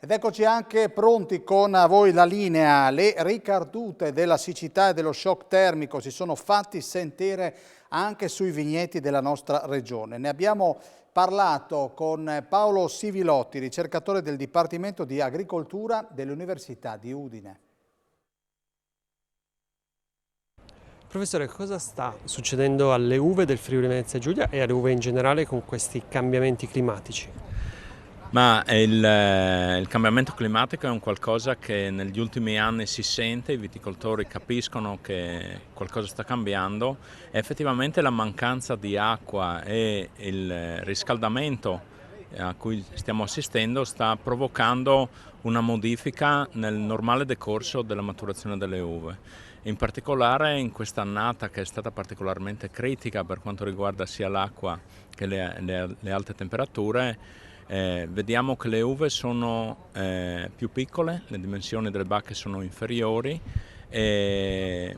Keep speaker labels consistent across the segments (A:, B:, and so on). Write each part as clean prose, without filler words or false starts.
A: Ed eccoci anche pronti con voi la linea. Le ricadute della siccità e dello shock termico si sono fatti sentire anche sui vigneti della nostra regione. Ne abbiamo parlato con Paolo Sivilotti, ricercatore del Dipartimento di Agricoltura dell'Università di Udine.
B: Professore, cosa sta succedendo alle uve del Friuli Venezia Giulia e alle uve in generale con questi cambiamenti climatici?
C: Ma il cambiamento climatico è un qualcosa che negli ultimi anni si sente, i viticoltori capiscono che qualcosa sta cambiando e effettivamente la mancanza di acqua e il riscaldamento a cui stiamo assistendo sta provocando una modifica nel normale decorso della maturazione delle uve. In particolare in quest'annata, che è stata particolarmente critica per quanto riguarda sia l'acqua che le alte temperature, vediamo che le uve sono più piccole, le dimensioni delle bacche sono inferiori e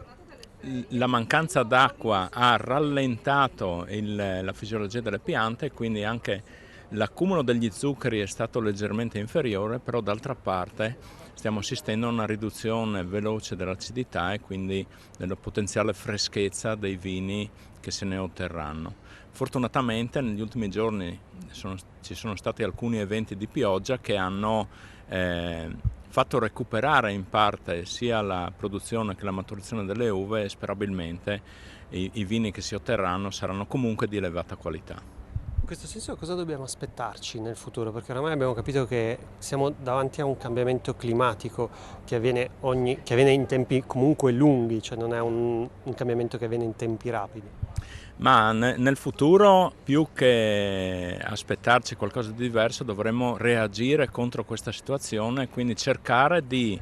C: la mancanza d'acqua ha rallentato la fisiologia delle piante, quindi anche l'accumulo degli zuccheri è stato leggermente inferiore, però d'altra parte stiamo assistendo a una riduzione veloce dell'acidità e quindi della potenziale freschezza dei vini che se ne otterranno. Fortunatamente negli ultimi giorni ci sono stati alcuni eventi di pioggia che hanno fatto recuperare in parte sia la produzione che la maturazione delle uve e sperabilmente i vini che si otterranno saranno comunque di elevata qualità.
B: In questo senso cosa dobbiamo aspettarci nel futuro? Perché oramai abbiamo capito che siamo davanti a un cambiamento climatico che avviene in tempi comunque lunghi, cioè non è un cambiamento che avviene in tempi rapidi.
C: Ma nel futuro, più che aspettarci qualcosa di diverso, dovremmo reagire contro questa situazione e quindi cercare di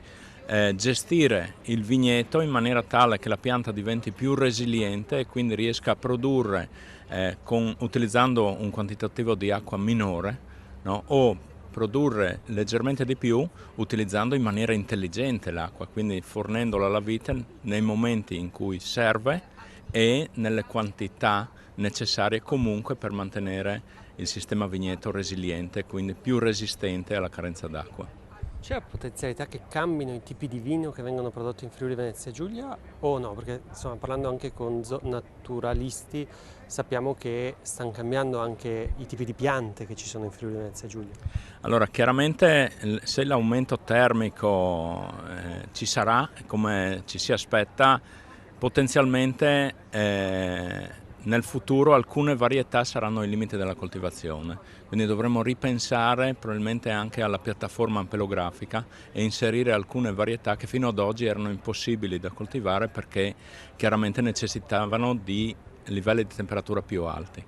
C: gestire il vigneto in maniera tale che la pianta diventi più resiliente e quindi riesca a produrre utilizzando un quantitativo di acqua minore, no? O produrre leggermente di più utilizzando in maniera intelligente l'acqua, quindi fornendola alla vite nei momenti in cui serve e nelle quantità necessarie comunque per mantenere il sistema vigneto resiliente, quindi più resistente alla carenza d'acqua.
B: C'è la potenzialità che cambino i tipi di vino che vengono prodotti in Friuli Venezia Giulia o no? Perché insomma, parlando anche con naturalisti sappiamo che stanno cambiando anche i tipi di piante che ci sono in Friuli Venezia Giulia.
C: Allora, chiaramente se l'aumento termico ci sarà, come ci si aspetta, potenzialmente nel futuro alcune varietà saranno ai limiti della coltivazione, quindi dovremo ripensare probabilmente anche alla piattaforma ampelografica e inserire alcune varietà che fino ad oggi erano impossibili da coltivare perché chiaramente necessitavano di livelli di temperatura più alti.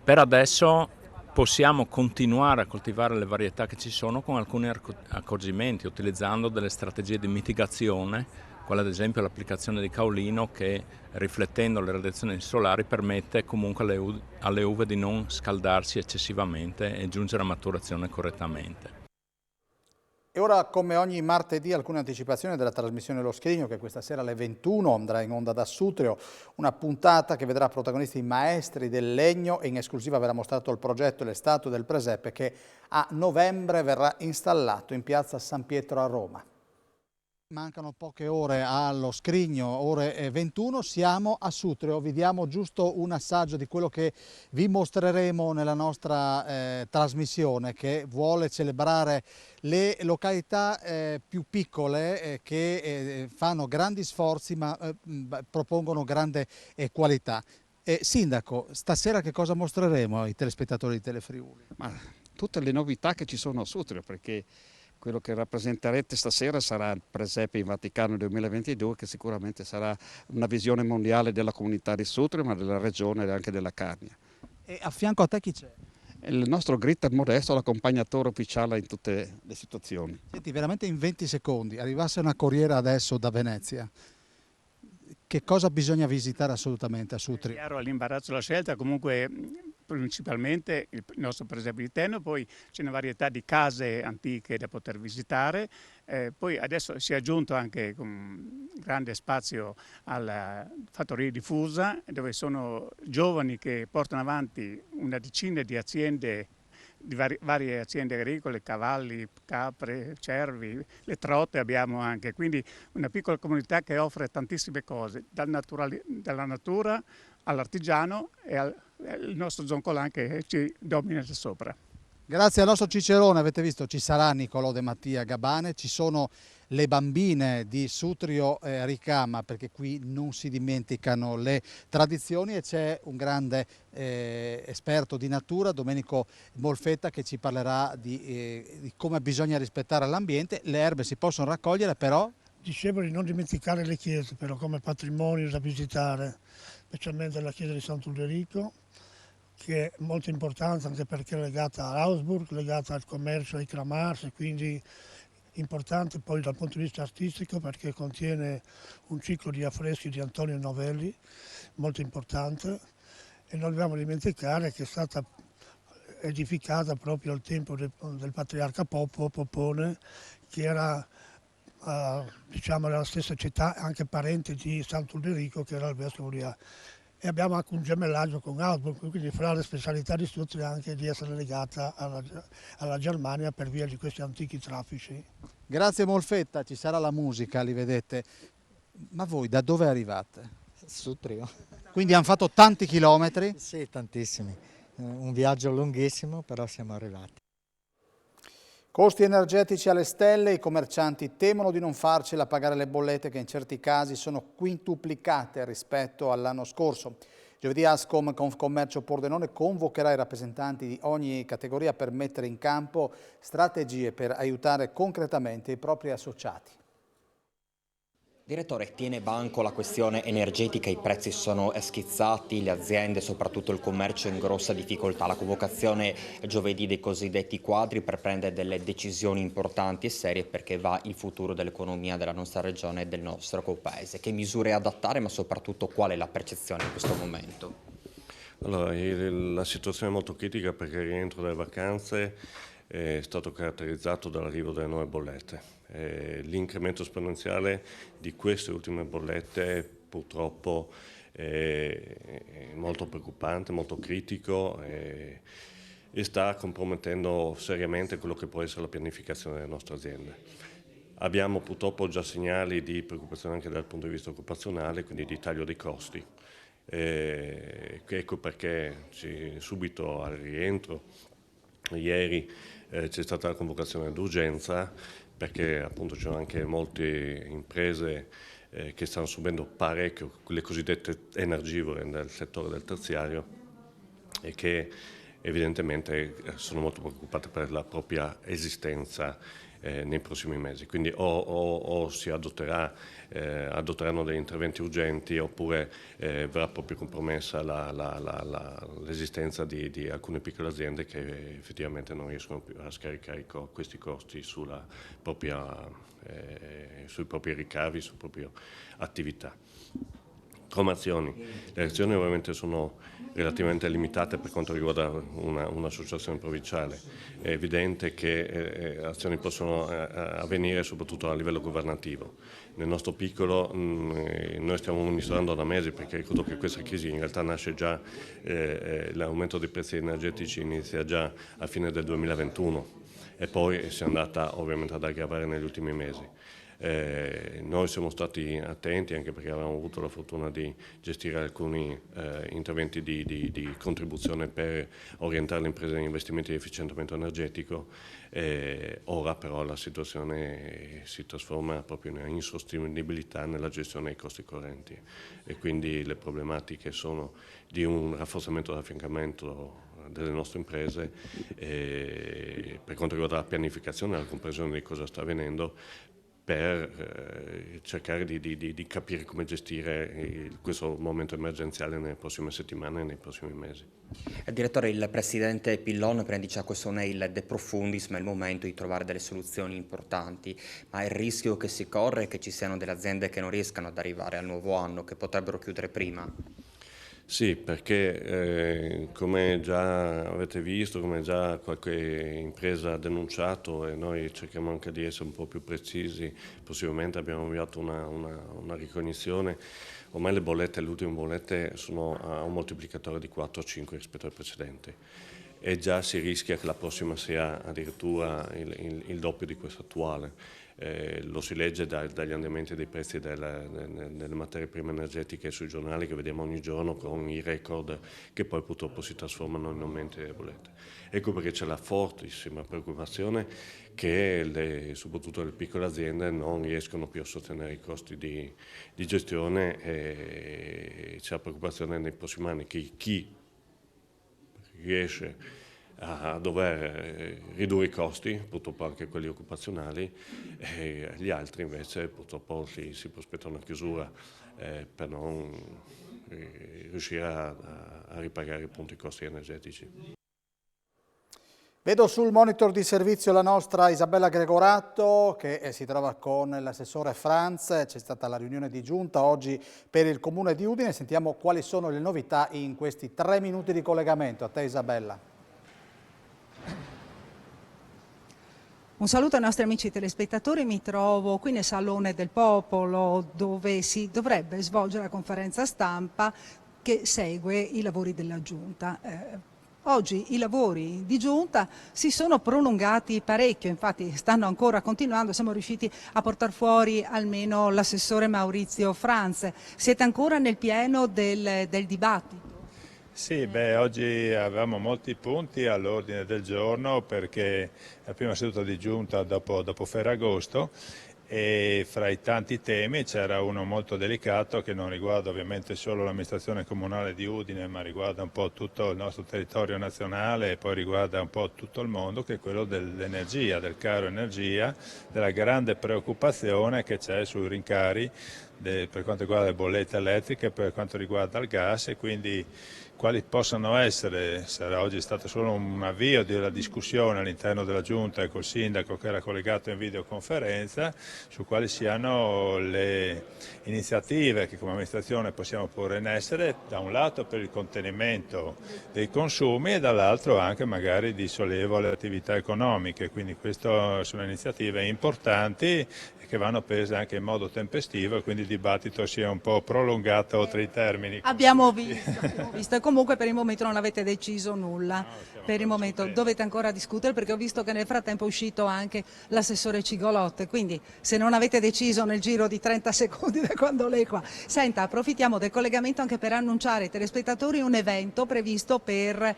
C: Per adesso possiamo continuare a coltivare le varietà che ci sono con alcuni accorgimenti, utilizzando delle strategie di mitigazione, quale ad esempio l'applicazione di caolino che, riflettendo le radiazioni solari, permette comunque alle uve di non scaldarsi eccessivamente e giungere a maturazione correttamente.
A: E ora, come ogni martedì, alcune anticipazioni della trasmissione Lo Scrigno, che questa sera alle 21 andrà in onda da Sutrio, una puntata che vedrà protagonisti i maestri del legno e in esclusiva verrà mostrato il progetto e le statue del presepe che a novembre verrà installato in piazza San Pietro a Roma. Mancano poche ore allo Scrigno, ore 21, siamo a Sutrio, vi diamo giusto un assaggio di quello che vi mostreremo nella nostra trasmissione che vuole celebrare le località più piccole che fanno grandi sforzi ma propongono grande qualità. Sindaco, stasera che cosa mostreremo ai telespettatori di Telefriuli?
D: Ma tutte le novità che ci sono a Sutrio, perché quello che rappresenterete stasera sarà il presepe in Vaticano 2022, che sicuramente sarà una visione mondiale della comunità di Sutrio, ma della regione e anche della Carnia.
A: E a fianco a te chi c'è?
D: Il nostro Gritter Modesto, l'accompagnatore ufficiale in tutte le situazioni.
A: Senti, veramente in 20 secondi, arrivasse una corriera adesso da Venezia, che cosa bisogna visitare assolutamente a Sutrio?
E: È chiaro l'imbarazzo della scelta, comunque principalmente il nostro presepe di Tenno, poi c'è una varietà di case antiche da poter visitare, poi adesso si è aggiunto anche con grande spazio alla fattoria diffusa, dove sono giovani che portano avanti una decina di aziende di varie aziende agricole, cavalli, capre, cervi, le trote abbiamo anche, quindi una piccola comunità che offre tantissime cose, dalla natura all'artigiano e al nostro zoncolan che ci domina da sopra.
A: Grazie al nostro Cicerone, avete visto, ci sarà Niccolò De Mattia Gabane, ci sono le bambine di Sutrio Ricama, perché qui non si dimenticano le tradizioni, e c'è un grande esperto di natura, Domenico Molfetta, che ci parlerà di come bisogna rispettare l'ambiente. Le erbe si possono raccogliere, però
F: Dicevo di non dimenticare le chiese, però, come patrimonio da visitare, specialmente la chiesa di Sant'Ulderico, che è molto importante anche perché è legata a Augsburg, legata al commercio, ai Kramars, e quindi importante poi dal punto di vista artistico perché contiene un ciclo di affreschi di Antonio Novelli, molto importante, e non dobbiamo dimenticare che è stata edificata proprio al tempo del patriarca Popone, che era diciamo nella stessa città, anche parente di Sant'Ulderico, che era il vescovo di Ars. E abbiamo anche un gemellaggio con Augsburg, quindi fra le specialità di Sutrio anche di essere legata alla Germania per via di questi antichi traffici.
A: grazie Molfetta, ci sarà la musica, li vedete. Ma voi da dove arrivate?
G: Sutrio.
A: Quindi hanno fatto tanti chilometri?
G: Sì, tantissimi. Un viaggio lunghissimo, però siamo arrivati.
A: Costi energetici alle stelle, i commercianti temono di non farcela pagare le bollette che in certi casi sono quintuplicate rispetto all'anno scorso. Giovedì Ascom Confcommercio Pordenone convocherà i rappresentanti di ogni categoria per mettere in campo strategie per aiutare concretamente i propri associati.
H: Direttore, tiene banco la questione energetica, i prezzi sono schizzati, le aziende, soprattutto il commercio, in grossa difficoltà. La convocazione giovedì dei cosiddetti quadri per prendere delle decisioni importanti e serie, perché va il futuro dell'economia della nostra regione e del nostro paese. Che misure adattare, ma soprattutto qual è la percezione in questo momento?
I: Allora, la situazione è molto critica perché il rientro dalle vacanze è stato caratterizzato dall'arrivo delle nuove bollette. L'incremento esponenziale di queste ultime bollette purtroppo è molto preoccupante, molto critico e sta compromettendo seriamente quello che può essere la pianificazione delle nostre aziende. Abbiamo purtroppo già segnali di preoccupazione anche dal punto di vista occupazionale, quindi di taglio dei costi. Ecco perché subito al rientro, ieri, c'è stata la convocazione d'urgenza perché appunto ci sono anche molte imprese che stanno subendo parecchio, le cosiddette energivore nel settore del terziario e che evidentemente sono molto preoccupate per la propria esistenza nei prossimi mesi. Quindi o si adotteranno degli interventi urgenti oppure verrà proprio compromessa l'esistenza di alcune piccole aziende che effettivamente non riescono più a scaricare questi costi sui propri ricavi, sulle proprie attività. Come azioni? Le azioni ovviamente sono relativamente limitate per quanto riguarda un'associazione provinciale. È evidente che azioni possono avvenire soprattutto a livello governativo. Nel nostro piccolo noi stiamo monitorando da mesi perché ricordo che questa crisi in realtà nasce già, l'aumento dei prezzi energetici inizia già a fine del 2021 e poi si è andata ovviamente ad aggravare negli ultimi mesi. Noi siamo stati attenti anche perché avevamo avuto la fortuna di gestire alcuni interventi di contribuzione per orientare le imprese in investimenti di efficientamento energetico. Ora però la situazione si trasforma proprio in insostenibilità nella gestione dei costi correnti e quindi le problematiche sono di un rafforzamento dell'affiancamento delle nostre imprese per quanto riguarda la pianificazione e la comprensione di cosa sta avvenendo, per cercare di capire come gestire questo momento emergenziale nelle prossime settimane e nei prossimi mesi.
H: Direttore, il Presidente Pillon dice che questo non è il de profundis, ma è il momento di trovare delle soluzioni importanti, ma il rischio che si corre è che ci siano delle aziende che non riescano ad arrivare al nuovo anno, che potrebbero chiudere prima.
I: Sì, perché come già avete visto, come già qualche impresa ha denunciato e noi cerchiamo anche di essere un po' più precisi, possibilmente abbiamo avviato una ricognizione, ormai le ultime bollette sono a un moltiplicatore di 4 o 5 rispetto ai precedenti. e già si rischia che la prossima sia addirittura il doppio di questa attuale. Lo si legge dagli andamenti dei prezzi delle materie prime energetiche sui giornali che vediamo ogni giorno, con i record che poi purtroppo si trasformano in aumenti delle bollette. Ecco perché c'è la fortissima preoccupazione che soprattutto le piccole aziende non riescono più a sostenere i costi di gestione, e c'è la preoccupazione nei prossimi anni che chi riesce a dover ridurre i costi, purtroppo anche quelli occupazionali, e gli altri invece purtroppo si prospetta una chiusura per non riuscire a ripagare appunto i costi energetici.
A: Vedo sul monitor di servizio la nostra Isabella Gregorato che si trova con l'assessore Franz. C'è stata la riunione di giunta oggi per il comune di Udine. Sentiamo quali sono le novità in questi 3 minuti di collegamento. A te Isabella.
J: Un saluto ai nostri amici telespettatori, mi trovo qui nel Salone del Popolo dove si dovrebbe svolgere la conferenza stampa che segue i lavori della Giunta. Oggi i lavori di Giunta si sono prolungati parecchio, infatti stanno ancora continuando, siamo riusciti a portare fuori almeno l'assessore Maurizio Franz. Siete ancora nel pieno del dibattito?
K: Sì, oggi avevamo molti punti all'ordine del giorno perché la prima seduta di giunta dopo Ferragosto, e fra i tanti temi c'era uno molto delicato che non riguarda ovviamente solo l'amministrazione comunale di Udine, ma riguarda un po' tutto il nostro territorio nazionale e poi riguarda un po' tutto il mondo, che è quello dell'energia, del caro energia, della grande preoccupazione che c'è sui rincari per quanto riguarda le bollette elettriche, per quanto riguarda il gas, e quindi quali possano essere, sarà oggi stato solo un avvio della discussione all'interno della Giunta e col sindaco che era collegato in videoconferenza, su quali siano le iniziative che come amministrazione possiamo porre in essere, da un lato per il contenimento dei consumi e dall'altro anche magari di sollevo alle attività economiche, quindi queste sono iniziative importanti che vanno prese anche in modo tempestivo e quindi il dibattito sia un po' prolungato oltre i termini.
J: Abbiamo visto e comunque per il momento non avete deciso nulla,
K: No,
J: per il momento dovete ancora discutere perché ho visto che nel frattempo è uscito anche l'assessore Cigolotte, quindi se non avete deciso nel giro di 30 secondi da quando lei è qua. Senta, approfittiamo del collegamento anche per annunciare ai telespettatori un evento previsto per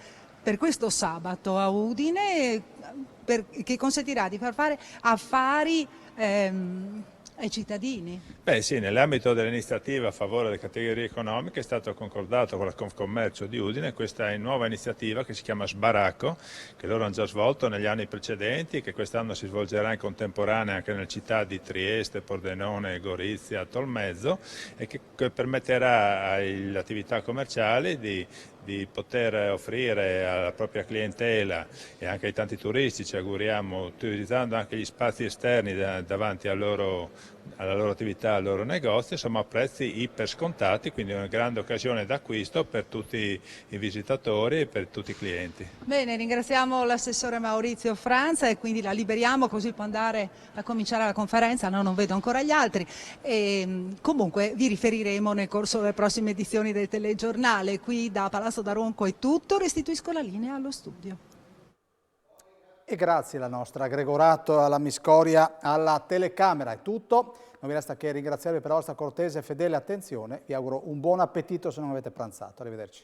J: questo sabato a Udine che consentirà di far fare affari ai cittadini.
K: Sì, nell'ambito dell'iniziativa a favore delle categorie economiche è stato concordato con la Confcommercio di Udine questa nuova iniziativa che si chiama Sbaracco, che loro hanno già svolto negli anni precedenti e che quest'anno si svolgerà in contemporanea anche nelle città di Trieste, Pordenone, Gorizia, Tolmezzo, e che permetterà alle attività commerciali di poter offrire alla propria clientela e anche ai tanti turisti, ci auguriamo, utilizzando anche gli spazi esterni davanti alla loro attività, al loro negozio, insomma a prezzi iper scontati, quindi una grande occasione d'acquisto per tutti i visitatori e per tutti i clienti.
J: Bene, ringraziamo l'assessore Maurizio Franz e quindi la liberiamo così può andare a cominciare la conferenza, no, non vedo ancora gli altri, e comunque vi riferiremo nel corso delle prossime edizioni del telegiornale. Qui da Palazzo d'Aronco è tutto, restituisco la linea allo studio.
A: E grazie alla nostra Gregorato, alla Miscoria, alla telecamera. È tutto. Non mi resta che ringraziarvi per la vostra cortese e fedele attenzione. Vi auguro un buon appetito se non avete pranzato. Arrivederci.